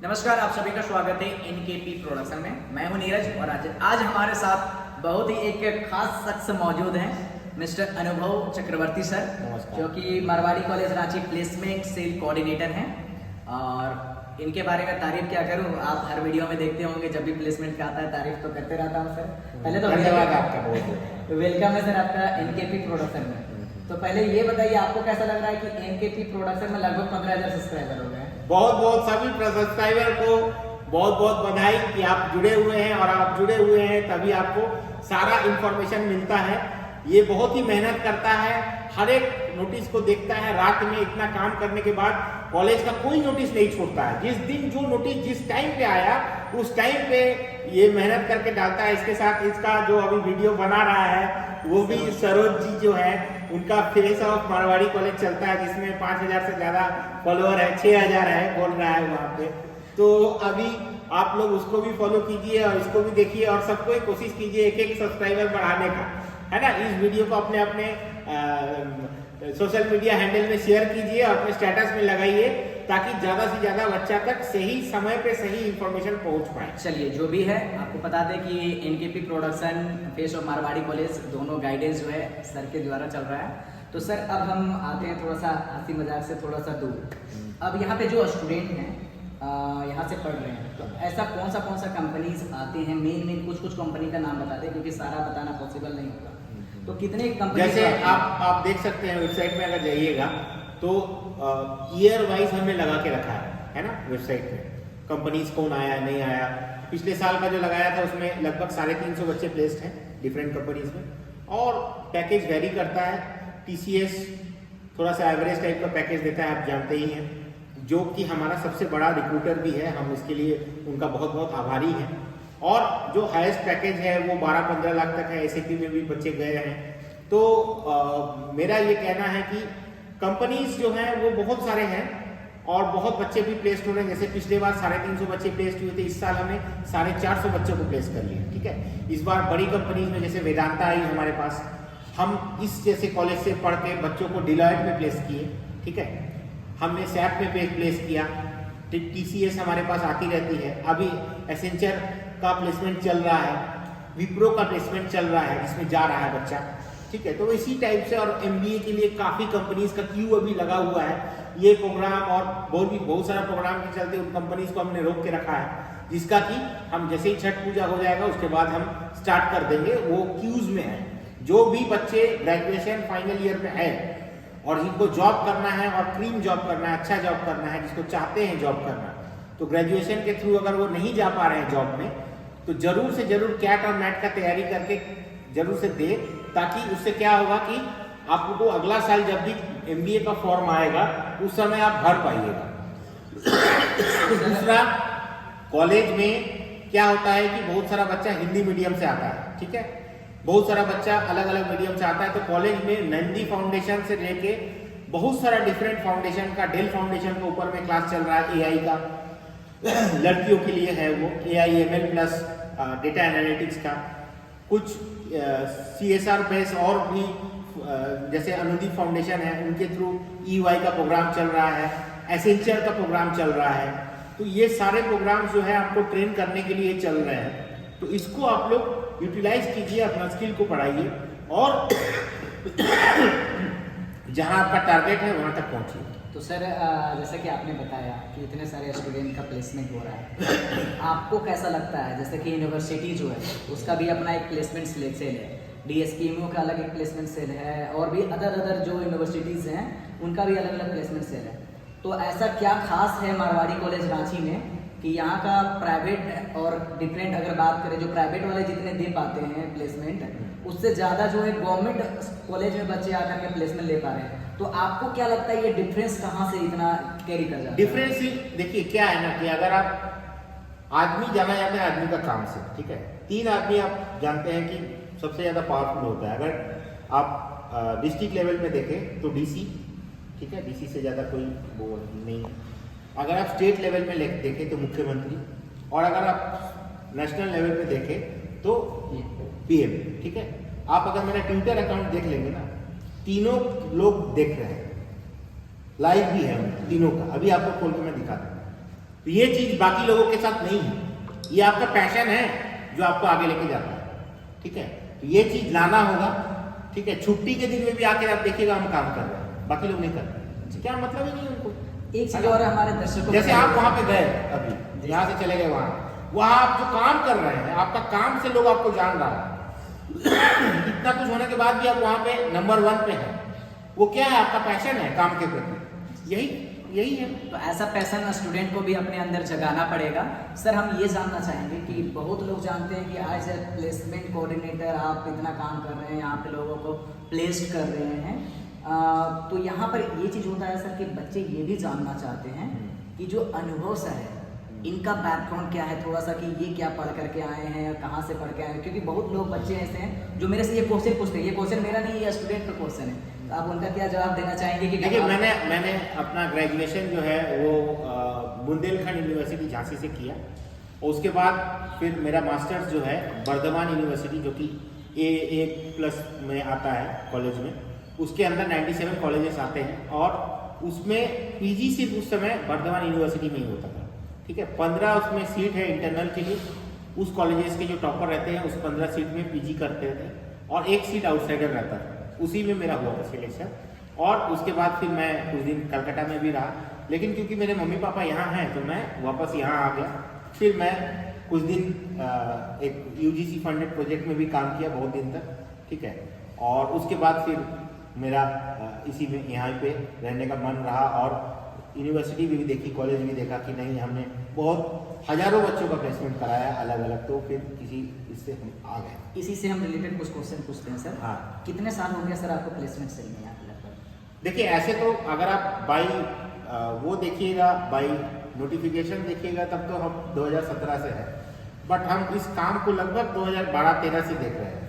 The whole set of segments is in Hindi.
नमस्कार, आप सभी का स्वागत है एनकेपी प्रोडक्शन में। मैं हूं नीरज और आज हमारे साथ बहुत ही एक खास शख्स मौजूद हैं, मिस्टर अनुभव चक्रवर्ती सर, जो कि Marwari college Ranchi placement cell coordinator हैं। और इनके बारे में तारीफ क्या करूं, आप हर वीडियो में देखते होंगे, जब भी प्लेसमेंट का आता है तारीफ तो करते रहता हूं सर। पहले तो धन्यवाद आपका, बहुत वेलकम है सर आपका एनकेपी प्रोडक्शन में। तो पहले ये बताइए, आपको कैसा लग रहा है कि एनकेपी प्रोडक्शन में लगभग 15,000 सब्सक्राइबर हो गए हैं? बहुत बहुत सभी सब्सक्राइबर को बहुत बहुत बधाई कि आप जुड़े हुए हैं, और आप जुड़े हुए हैं तभी आपको सारा इंफॉर्मेशन मिलता है। ये बहुत ही मेहनत करता है, हर एक नोटिस को देखता है, रात में इतना काम करने के बाद कॉलेज का कोई नोटिस नहीं छोड़ता है। जिस दिन जो नोटिस जिस टाइम पे आया उस टाइम पे ये मेहनत करके डालता है। इसके साथ इसका जो अभी वीडियो बना रहा है वो भी सरोज जी जो है, उनका फेस ऑफ मारवाड़ी कॉलेज चलता है, जिसमें 5,000 से ज्यादा फॉलोअर है, 6,000 है बोल रहा है वहाँ पे। तो अभी आप लोग उसको भी फॉलो कीजिए और इसको भी देखिए, और सबको ही कोशिश कीजिए एक एक सब्सक्राइबर बढ़ाने का, है ना। इस वीडियो को अपने अपने सोशल मीडिया हैंडल में शेयर कीजिए और अपने स्टेटस में लगाइए, ताकि ज्यादा से ज्यादा बच्चा तक सही समय पे सही इंफॉर्मेशन पहुंच पाए। चलिए, जो भी है आपको बता दें कि NKP production, face of Marwari college, दोनों गाइडेंस जो है सर के द्वारा चल रहा है। तो सर अब हम आते हैं थोड़ा सा हंसी मजाक से थोड़ा सा दूर। अब यहाँ पे जो स्टूडेंट हैं यहाँ से पढ़ रहे हैं, तो ऐसा कौन सा कंपनीज आते हैं? मेन कुछ कंपनी का नाम बता दें, क्योंकि सारा बताना पॉसिबल नहीं होगा। तो कितने कंपनी, जैसे आप देख सकते हैं वेबसाइट में अगर जाइएगा तो ईयर वाइज हमने लगा के रखा है ना वेबसाइट में, कंपनीज कौन आया नहीं आया। पिछले साल का जो लगाया था उसमें लगभग 350 बच्चे प्लेस्ड हैं डिफरेंट कंपनीज में, और पैकेज वेरी करता है। टीसीएस थोड़ा सा एवरेज टाइप का पैकेज देता है, आप जानते ही हैं, जो कि हमारा सबसे बड़ा रिक्रूटर भी है, हम इसके लिए उनका बहुत बहुत आभारी हैं। और जो हाईएस्ट पैकेज है वो 12-15 लाख तक है, एसएपी में भी बच्चे गए हैं। तो मेरा ये कहना है कि कंपनीज जो हैं वो बहुत सारे हैं और बहुत बच्चे भी प्लेस्ड हो रहे हैं। जैसे पिछले बार 350 बच्चे प्लेस्ड हुए थे, इस साल हमने 450 बच्चों को प्लेस कर लिया, ठीक है। इस बार बड़ी कंपनीज में जैसे वेदांता आई हमारे पास, हम इस जैसे कॉलेज से पढ़ के बच्चों को डिलॉयट में प्लेस किए, ठीक है। हमने सैप में प्लेस किया, टीसीएस हमारे पास आती रहती है। अभी एसेंचर का प्लेसमेंट चल रहा है, विप्रो का प्लेसमेंट चल रहा है, जिसमें जा रहा है बच्चा, ठीक है। तो इसी टाइप से, और एमबीए के लिए काफी कंपनीज का क्यू अभी लगा हुआ है। ये प्रोग्राम और बहुत सारा प्रोग्राम के चलते उन कंपनीज को हमने रोक के रखा है, जिसका कि हम जैसे ही छठ पूजा हो जाएगा उसके बाद हम स्टार्ट कर देंगे। वो क्यूज में है, जो भी बच्चे ग्रेजुएशन फाइनल ईयर में है और जिनको जॉब करना है और क्रीम जॉब करना है, अच्छा जॉब करना है, जिसको चाहते हैं जॉब करना, तो ग्रेजुएशन के थ्रू अगर वो नहीं जा पा रहे हैं जॉब में, तो जरूर से जरूर कैट और मैट का तैयारी करके जरूर से दे, ताकि उससे क्या होगा कि आपको अगला साल जब भी एमबीए का फॉर्म आएगा उस समय आप भर पाइएगा। दूसरा, कॉलेज में क्या होता है कि बहुत सारा बच्चा हिंदी मीडियम से आता है, ठीक है, बहुत सारा बच्चा अलग अलग मीडियम से आता है। तो कॉलेज में नंदी फाउंडेशन से लेके बहुत सारा डिफरेंट फाउंडेशन का, डेल फाउंडेशन के ऊपर में क्लास चल रहा है, एआई का लड़कियों के लिए है वो, AIML प्लस डेटा एनालिटिक्स का, कुछ CSR बेस और भी जैसे अनुदीप फाउंडेशन है उनके थ्रू EY का प्रोग्राम चल रहा है, एसेंचर का प्रोग्राम चल रहा है। तो ये सारे प्रोग्राम जो है आपको ट्रेन करने के लिए चल रहे हैं, तो इसको आप लोग यूटिलाइज कीजिए, अपना स्किल को बढ़ाइए, और जहां आपका टारगेट है वहां तक पहुंचिए। तो सर जैसा कि आपने बताया कि इतने सारे स्टूडेंट का प्लेसमेंट हो रहा है, आपको कैसा लगता है? जैसे कि यूनिवर्सिटी जो है उसका भी अपना एक प्लेसमेंट सेल है, DSPMO का अलग एक प्लेसमेंट सेल है, और भी अदर जो यूनिवर्सिटीज़ हैं उनका भी अलग अलग प्लेसमेंट सेल है। तो ऐसा क्या खास है मारवाड़ी कॉलेज रांची में कि यहाँ का प्राइवेट और डिफरेंट, अगर बात करें जो प्राइवेट वाले जितने दे पाते हैं प्लेसमेंट, उससे ज़्यादा जो है गवर्नमेंट कॉलेज में बच्चे आकर के प्लेसमेंट ले पा रहे हैं? तो आपको क्या लगता है ये डिफरेंस कहाँ से इतना कैरी कर जाता है? डिफरेंस देखिए क्या है ना, कि अगर आप आदमी जाना जाता है आदमी का काम से, ठीक है। 3 आदमी आप जानते हैं कि सबसे ज्यादा पावरफुल होता है। अगर आप डिस्ट्रिक्ट लेवल में देखें तो DC, ठीक है, DC से ज्यादा कोई वो नहीं। अगर आप स्टेट लेवल में देखें तो मुख्यमंत्री, और अगर आप नेशनल लेवल पे देखें तो PM, ठीक है। आप अगर मेरा ट्विटर अकाउंट देख लेंगे ना, तीनों लोग देख रहे हैं, लाइव भी है तीनों का। अभी आपको खोल के मैं दिखा दूंगा, तो ये चीज बाकी लोगों के साथ नहीं है, ये आपका पैशन है जो आपको आगे लेके जाता है, ठीक है। तो ये चीज लाना होगा, ठीक है। छुट्टी के दिन में भी आके आप देखिएगा हम काम कर रहे हैं, बाकी लोग नहीं कर रहे, क्या मतलब ही नहीं है उनको। एक चीज और हमारे दर्शकों जैसे आप वहां पे गए, अभी यहाँ से चले गए वहां आप जो काम कर रहे हैं, आपका काम से लोग आपको जान रहा है इतना कुछ होने के बाद भी आप वहां पे नंबर 1 पे है, वो क्या है, आपका पैशन है काम के प्रति, यही है। तो ऐसा पैशन स्टूडेंट को भी अपने अंदर जगाना पड़ेगा। सर हम ये जानना चाहेंगे कि बहुत लोग जानते हैं कि आज प्लेसमेंट कोऑर्डिनेटर आप इतना काम कर रहे हैं, यहाँ पे लोगों को प्लेस्ड कर रहे हैं, तो यहाँ पर ये चीज़ होता है सर कि बच्चे ये भी जानना चाहते हैं कि जो अनुभव सर है इनका बैकग्राउंड क्या है, थोड़ा सा कि ये क्या पढ़ करके आए हैं, कहाँ से पढ़ के आए हैं, क्योंकि बहुत लोग बच्चे ऐसे हैं जो मेरे से ये क्वेश्चन पूछते हैं, ये क्वेश्चन मेरा नहीं, ये स्टूडेंट का क्वेश्चन है, तो आप उनका क्या जवाब देना चाहेंगे? कि देखिए मैंने अपना ग्रेजुएशन जो है वो बुंदेलखंड यूनिवर्सिटी झांसी से किया, और उसके बाद फिर मेरा मास्टर्स जो है बर्धमान यूनिवर्सिटी, जो कि A++ में आता है कॉलेज में, उसके अंदर 97 कॉलेजेस आते हैं, और उसमें पीजी सिर्फ उस समय बर्धमान यूनिवर्सिटी में ही होता था, ठीक है। 15 उसमें सीट है इंटरनल के लिए, उस कॉलेजेस के जो टॉपर रहते हैं उस 15 सीट में पीजी करते थे, और एक सीट आउटसाइडर रहता था, उसी में मेरा हुआ था सिलेक्शन। और उसके बाद फिर मैं कुछ दिन कलकत्ता में भी रहा, लेकिन क्योंकि मेरे मम्मी पापा यहाँ हैं तो मैं वापस यहाँ आ गया। फिर मैं कुछ दिन एक UGC फंडेड प्रोजेक्ट में भी काम किया बहुत दिन तक, ठीक है। और उसके बाद फिर मेरा इसी में यहाँ पे रहने का मन रहा, और यूनिवर्सिटी भी देखी, कॉलेज भी देखा कि नहीं, हमने बहुत हजारों बच्चों का प्लेसमेंट कराया अलग अलग, तो फिर किसी इससे हम आ गए। इसी से हम रिलेटेड कुछ क्वेश्चन पूछते हैं सर। हाँ, कितने साल हो गया सर आपको प्लेसमेंट सेल में यहाँ पे लगभग? देखिए ऐसे तो अगर आप बाई वो देखिएगा, बाई नोटिफिकेशन देखिएगा, तब तो हम 2017 से है, बट हम इस काम को लगभग 2012-13 से देख रहे हैं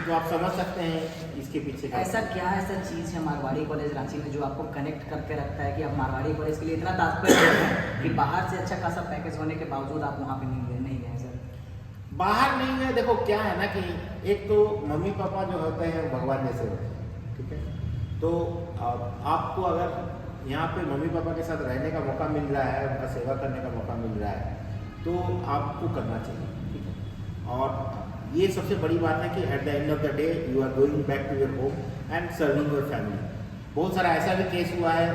तो आप समझ सकते हैं इसके पीछे का ऐसा क्या ऐसा चीज़ है मारवाड़ी कॉलेज रांची में जो आपको कनेक्ट करके रखता है कि आप मारवाड़ी कॉलेज के लिए इतना तात्पर्य है कि बाहर से अच्छा खासा पैकेज होने के बावजूद आप वहाँ पे नहीं गए सर? बाहर नहीं गए, देखो क्या है ना कि एक तो मम्मी पापा जो होते हैं भगवान जैसे होते हैं, ठीक है। तो आपको अगर यहाँ पे मम्मी पापा के साथ रहने का मौका मिल रहा है, उनका सेवा करने का मौका मिल रहा है, तो आपको करना चाहिए, ठीक है। और ये सबसे बड़ी बात है कि at the end of the day you are going back to your home and serving your family. बहुत सारा ऐसा भी केस हुआ है,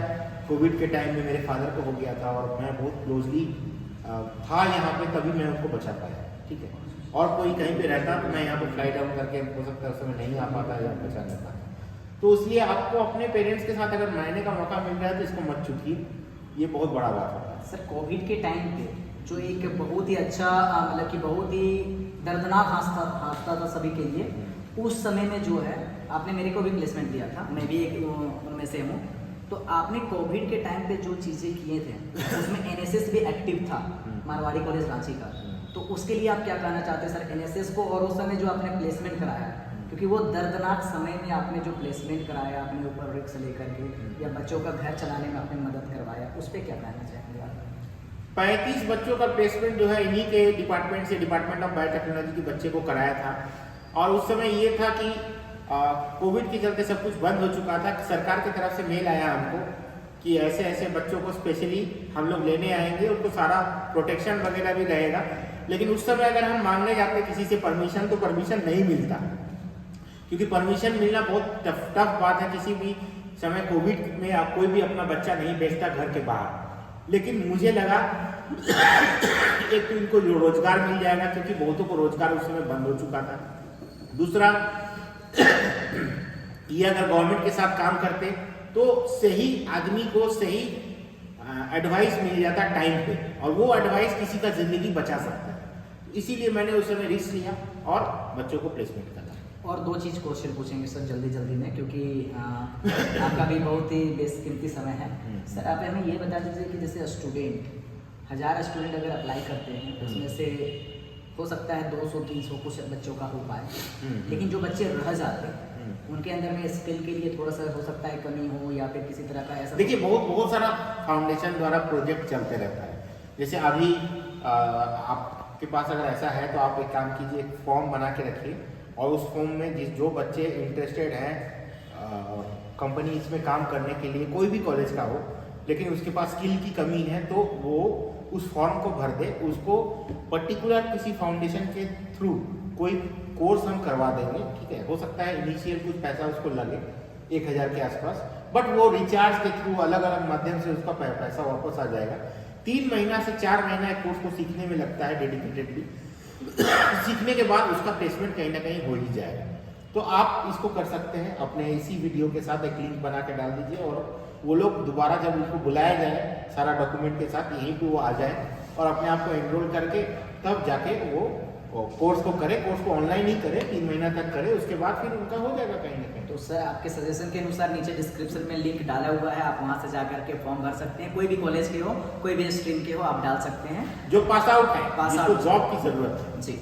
कोविड के टाइम में मेरे फादर को हो गया था, और मैं बहुत क्लोजली था यहाँ पे, तभी मैं उनको बचा पाया, ठीक है। और कोई कहीं पे रहता तो मैं यहाँ पे फ्लाइट डाउन करके हो सकता है उस समय नहीं आ पाता या बचा नहीं पाता। तो इसलिए आपको अपने पेरेंट्स के साथ अगर रहने का मौका मिल रहा है तो इसको मत चूकिए, ये बहुत बड़ा बात होता है। सर कोविड के टाइम पे जो एक बहुत ही अच्छा मतलब कि बहुत ही दर्दनाक हादसा था सभी के लिए, उस समय में जो है आपने मेरे को भी प्लेसमेंट दिया था, मैं भी एक उनमें से हूँ। तो आपने कोविड के टाइम पे जो चीज़ें किए थे उसमें NSS भी एक्टिव था मारवाड़ी कॉलेज रांची का, तो उसके लिए आप क्या कहना चाहते हैं सर NSS को, और उस समय जो आपने प्लेसमेंट कराया, क्योंकि वो दर्दनाक समय में आपने जो प्लेसमेंट कराया अपने ऊपर रिस्क लेकर के, या बच्चों का घर चलाने में आपने मदद करवाया, उस पर क्या कहना चाहेंगे आप? 35 बच्चों का प्लेसमेंट जो है इन्हीं के डिपार्टमेंट से, डिपार्टमेंट ऑफ बायोटेक्नोलॉजी के बच्चे को कराया था। और उस समय ये था कि कोविड के चलते सब कुछ बंद हो चुका था, सरकार की तरफ से मेल आया हमको कि ऐसे ऐसे बच्चों को स्पेशली हम लोग लेने आएंगे, उनको सारा प्रोटेक्शन वगैरह भी रहेगा। लेकिन उस समय अगर हम मांगने जाते किसी से परमिशन, तो परमिशन नहीं मिलता, क्योंकि परमिशन मिलना बहुत टफ बात है। किसी भी समय कोविड में आप कोई भी अपना बच्चा नहीं भेजता घर के बाहर। लेकिन मुझे लगा एक तो इनको रोजगार मिल जाएगा, क्योंकि बहुतों को रोजगार उस समय बंद हो चुका था। दूसरा, ये अगर गवर्नमेंट के साथ काम करते तो सही आदमी को सही एडवाइस मिल जाता टाइम पे, और वो एडवाइस किसी का जिंदगी बचा सकता है। इसीलिए मैंने उस समय रिस्क लिया और बच्चों को प्लेसमेंट करा। और दो चीज़ क्वेश्चन पूछेंगे सर जल्दी में, क्योंकि आपका भी बहुत ही बेशकीमती समय है। सर आप हमें ये बता दीजिए कि जैसे स्टूडेंट 1000 स्टूडेंट अगर अप्लाई करते हैं, उसमें से हो सकता है 200-300 कुछ बच्चों का हो पाए, लेकिन जो बच्चे रह जाते हैं उनके अंदर में स्किल के लिए थोड़ा सा हो सकता है कमी हो, या फिर किसी तरह का ऐसा। देखिए बहुत सारा फाउंडेशन द्वारा प्रोजेक्ट चलते रहता है। जैसे अभी आपके पास अगर ऐसा है तो आप एक काम कीजिए, एक फॉर्म बना के रखिए, और उस फॉर्म में जो बच्चे इंटरेस्टेड हैं कंपनी इसमें काम करने के लिए, कोई भी कॉलेज का हो, लेकिन उसके पास स्किल की कमी है, तो वो उस फॉर्म को भर दे, उसको पर्टिकुलर किसी फाउंडेशन के थ्रू कोई कोर्स हम करवा देंगे, ठीक है। हो सकता है इनिशियल कुछ पैसा उसको लगे 1000 के आसपास, बट वो रिचार्ज के थ्रू अलग अलग माध्यम से उसका पैसा वापस आ जाएगा। 3 महीना से 4 महीना एक कोर्स को सीखने में लगता है डेडिकेटेडली। सीखने के बाद उसका प्लेसमेंट कहीं ना कहीं हो ही जाएगा। तो आप इसको कर सकते हैं, अपने इसी वीडियो के साथ एक लिंक बना के डाल दीजिए, और वो लोग दोबारा जब उनको बुलाया जाए सारा डॉक्यूमेंट के साथ, यहीं पे वो आ जाए और अपने आप को एनरोल करके तब जाके वो कोर्स को करे। कोर्स को ऑनलाइन ही करे, 3 महीना तक करे, उसके बाद फिर उनका हो जाएगा कहीं ना कहीं। तो सर आपके सजेशन के अनुसार नीचे डिस्क्रिप्शन में लिंक डाला हुआ है, आप वहां से जाकर के फॉर्म भर सकते हैं। कोई भी कॉलेज के हो, कोई भी स्ट्रीम के हो, आप डाल सकते हैं जो पास आउट है, पास जिसको आउट जॉब की जरूरत है। जी।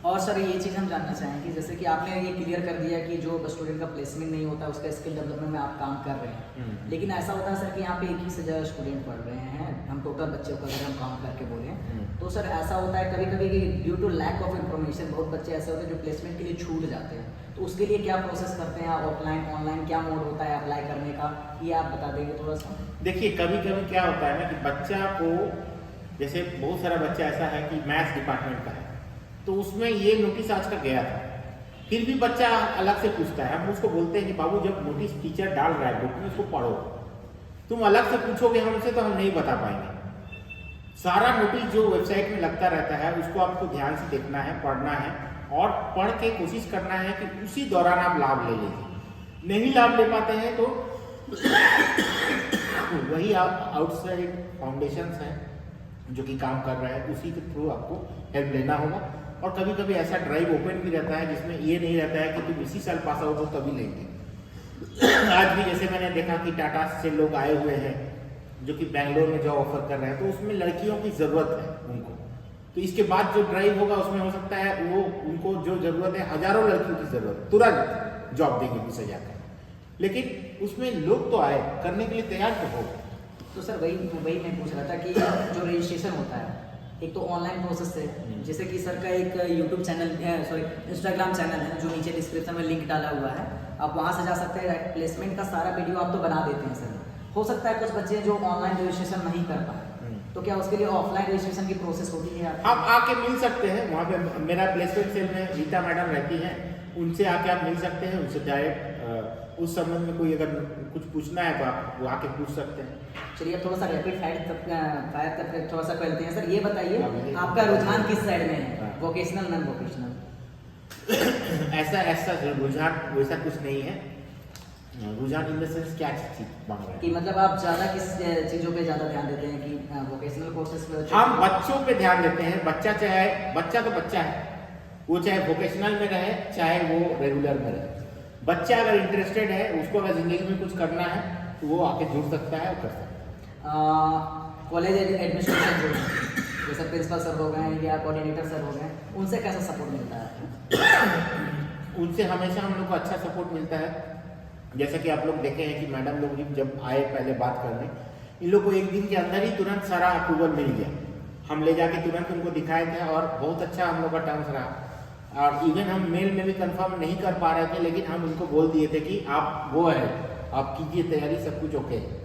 और सर ये चीज़ हम जानना चाहेंगे, जैसे कि आपने ये क्लियर कर दिया कि जो स्टूडेंट का प्लेसमेंट नहीं होता उसका स्किल डेवलपमेंट में आप काम कर रहे हैं, लेकिन ऐसा होता है सर कि यहाँ पे 21 से ज़्यादा स्टूडेंट पढ़ रहे हैं, हम टोटल बच्चों का अगर हम काउंट करके बोलें, तो सर ऐसा होता है कभी कभी कि due to lack of information बहुत बच्चे ऐसे होते हैं जो प्लेसमेंट के लिए छूट जाते हैं। तो उसके लिए क्या प्रोसेस करते हैं, ऑफलाइन ऑनलाइन क्या मोड होता है अप्लाई करने का, ये आप बता देंगे थोड़ा सा। देखिए कभी कभी क्या होता है ना कि बच्चा को, जैसे बहुत सारा बच्चा ऐसा है कि मैथ्स डिपार्टमेंट का है, तो उसमें ये नोटिस आज का गया था, फिर भी बच्चा अलग से पूछता है। हम उसको बोलते हैं कि बाबू जब नोटिस टीचर डाल रहा है बुक में, उसको पढ़ो। तुम अलग से पूछोगे हमसे तो हम नहीं बता पाएंगे। सारा नोटिस जो वेबसाइट में लगता रहता है उसको आपको ध्यान से देखना है, पढ़ना है, और पढ़ के कोशिश करना है कि उसी दौरान आप लाभ ले लीजिए। नहीं लाभ ले पाते हैं तो वही आप आउटसाइड फाउंडेशंस हैं जो कि काम कर रहे हैं, उसी के थ्रू आपको हेल्प लेना होगा। और कभी कभी ऐसा ड्राइव ओपन भी रहता है जिसमें ये नहीं रहता है कि तुम इसी साल पास आउट हो तभी लेंगे। आज भी जैसे मैंने देखा कि टाटा से लोग आए हुए हैं जो कि बैंगलोर में जॉब ऑफर कर रहे हैं, तो उसमें लड़कियों की ज़रूरत है उनको। तो इसके बाद जो ड्राइव होगा उसमें हो सकता है वो उनको जो ज़रूरत है, हज़ारों लड़कियों की ज़रूरत, तुरंत जॉब देंगे 20,000 का, लेकिन उसमें लोग तो आए, करने के लिए तैयार तो हो। तो सर वही मैं पूछ रहा था कि जो रजिस्ट्रेशन होता है, एक तो ऑनलाइन प्रोसेस है, जैसे कि सर का एक YouTube channel, sorry Instagram channel है जो नीचे डिस्क्रिप्शन में लिंक डाला हुआ है, आप वहाँ से जा सकते हैं। प्लेसमेंट का सारा वीडियो आप तो बना देते हैं सर। हो सकता है कुछ बच्चे जो ऑनलाइन रजिस्ट्रेशन नहीं कर पाए, तो क्या उसके लिए ऑफलाइन रजिस्ट्रेशन की प्रोसेस होती है? आप आके मिल सकते हैं वहाँ पे, मेरा प्लेसमेंट सेल में रीता मैडम रहती हैं, उनसे आके आप मिल सकते हैं। उनसे डायरेक्ट उस संबंध में कोई अगर कुछ पूछना है तो आप वो आके पूछ सकते हैं। चलिए थोड़ा सा रैपिड फायर करके थोड़ा सा करते हैं सर। ये बताइए आपका रुझान किस साइड में है, वोकेशनल नॉन वोकेशनल? ऐसा रुझान वैसा कुछ नहीं है। रुझान इन द सेंस क्या चीज मांग रहे हैं कि मतलब आप ज़्यादा किस चीज़ों पे ज़्यादा ध्यान देते हैं कि वोकेशनल कोर्सेज पे? हम बच्चों पे ध्यान देते हैं। बच्चा तो बच्चा है, वो चाहे वोकेशनल में रहे चाहे वो रेगुलर में रहे। बच्चा अगर इंटरेस्टेड है, उसको अगर जिंदगी में कुछ करना है तो वो आके जुड़ सकता है और कर सकता है। कॉलेज एडमिनिस्ट्रेशन जो है, जैसे प्रिंसिपल सर हो गए या कोऑर्डिनेटर सर हो गए, उनसे कैसा सपोर्ट मिलता है? उनसे हमेशा हम लोग को अच्छा सपोर्ट मिलता है। जैसा कि आप लोग देखे हैं कि मैडम लोग भी जब आए पहले बात करने, इन लोग को एक दिन के अंदर ही तुरंत सारा अप्रूवल मिल गया। हम ले जाके तुरंत उनको दिखाए थे और बहुत अच्छा हम लोग का टर्म्स रहा। और इवन हम मेल में भी कंफर्म नहीं कर पा रहे थे, लेकिन हम उनको बोल दिए थे कि आप वो है, आप कीजिए तैयारी, सब कुछ ओके है।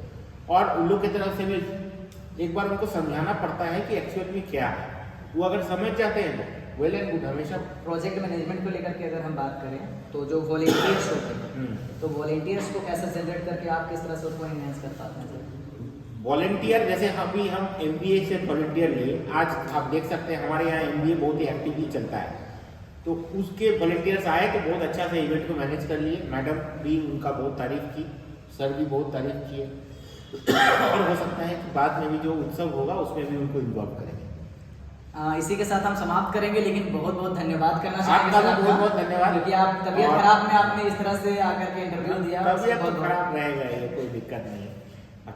और उन लोग की तरफ से भी एक बार उनको समझाना पड़ता है कि एक्चुअल में क्या है। वो अगर समझ जाते हैं तो वेल एंड गुड। हमेशा प्रोजेक्ट मैनेजमेंट को लेकर के अगर हम बात करें तो जो वॉलेंटियर्स होते हैं, तो वॉलेंटियर्स को कैसे जनरेट करके आप किस तरह से उसको एनहेंस कर पाते हैं? वॉलेंटियर जैसे अभी हम MBA से वॉलेंटियर लिए, आज आप देख सकते हैं हमारे यहाँ MBA बहुत ही एक्टिवली चलता है, तो उसके वॉलेंटियर्स आए तो बहुत अच्छा से इवेंट को मैनेज कर लिए। मैडम भी उनका बहुत तारीफ की, सर भी बहुत तारीफ किए। और हो सकता है कि बाद में भी जो उत्सव होगा उसमें भी उनको इन्वॉल्व करेंगे। इसी के साथ हम समाप्त करेंगे, लेकिन बहुत बहुत धन्यवाद करना आपका भी बहुत बहुत धन्यवाद, क्योंकि आप तबीयत खराब में आपने इस तरह से आकर के इंटरव्यू दिया। तबीयत तो खराब रहेगा, ये कोई दिक्कत नहीं है,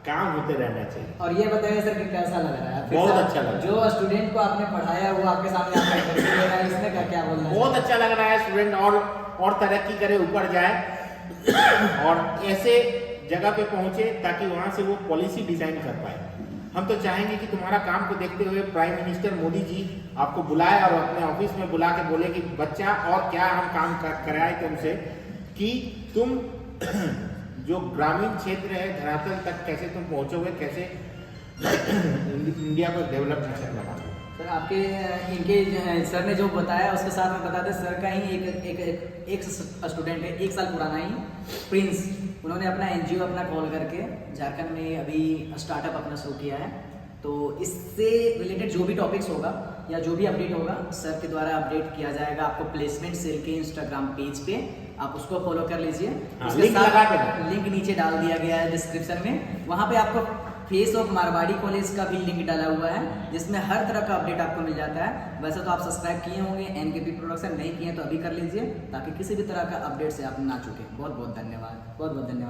काम होते रहना चाहिए। और ये बताइए सर कि कैसा लग रहा है? बहुत अच्छा लग रहा है। जो स्टूडेंट को आपने पढ़ाया वो आपके सामने आपका इंटरव्यू ले रहा है, इसमें क्या बोलना है? बहुत अच्छा लग रहा है। स्टूडेंट और तरक्की करे, ऊपर जाए और ऐसे जगह पे पहुंचे ताकि वहां से वो पॉलिसी डिजाइन कर पाए। हम तो चाहेंगे कि तुम्हारा काम को देखते हुए प्राइम मिनिस्टर मोदी जी आपको बुलाए और अपने ऑफिस में बुला के बोले कि बच्चा और क्या हम काम कराए तुमसे कि तुम जो ग्रामीण क्षेत्र है धरातल तक कैसे तुम पहुंचोगे, कैसे इंडिया को डेवलप नेशन बनाओगे। सर आपके इनके सर ने जो बताया उसके साथ में बता दें, सर का ही एक स्टूडेंट है, 1 साल पुराना ही, प्रिंस, उन्होंने अपना एनजीओ अपना कॉल करके झारखंड में अभी स्टार्टअप अपना शुरू किया है। तो इससे रिलेटेड जो भी टॉपिक्स होगा या जो भी अपडेट होगा सर के द्वारा अपडेट किया जाएगा। आपको प्लेसमेंट सेल के इंस्टाग्राम पेज पे आप उसको फॉलो कर लीजिए। उसके लिंक लगा के साथ लिंक नीचे डाल दिया गया है डिस्क्रिप्शन में, वहाँ पे आपको फेस ऑफ मारवाड़ी कॉलेज का भी लिंक डाला हुआ है जिसमें हर तरह का अपडेट आपको मिल जाता है। वैसे तो आप सब्सक्राइब किए होंगे एनकेपी प्रोडक्शन, नहीं किए तो अभी कर लीजिए ताकि किसी भी तरह का अपडेट से आप ना चूकें। बहुत बहुत धन्यवाद, बहुत बहुत धन्यवाद।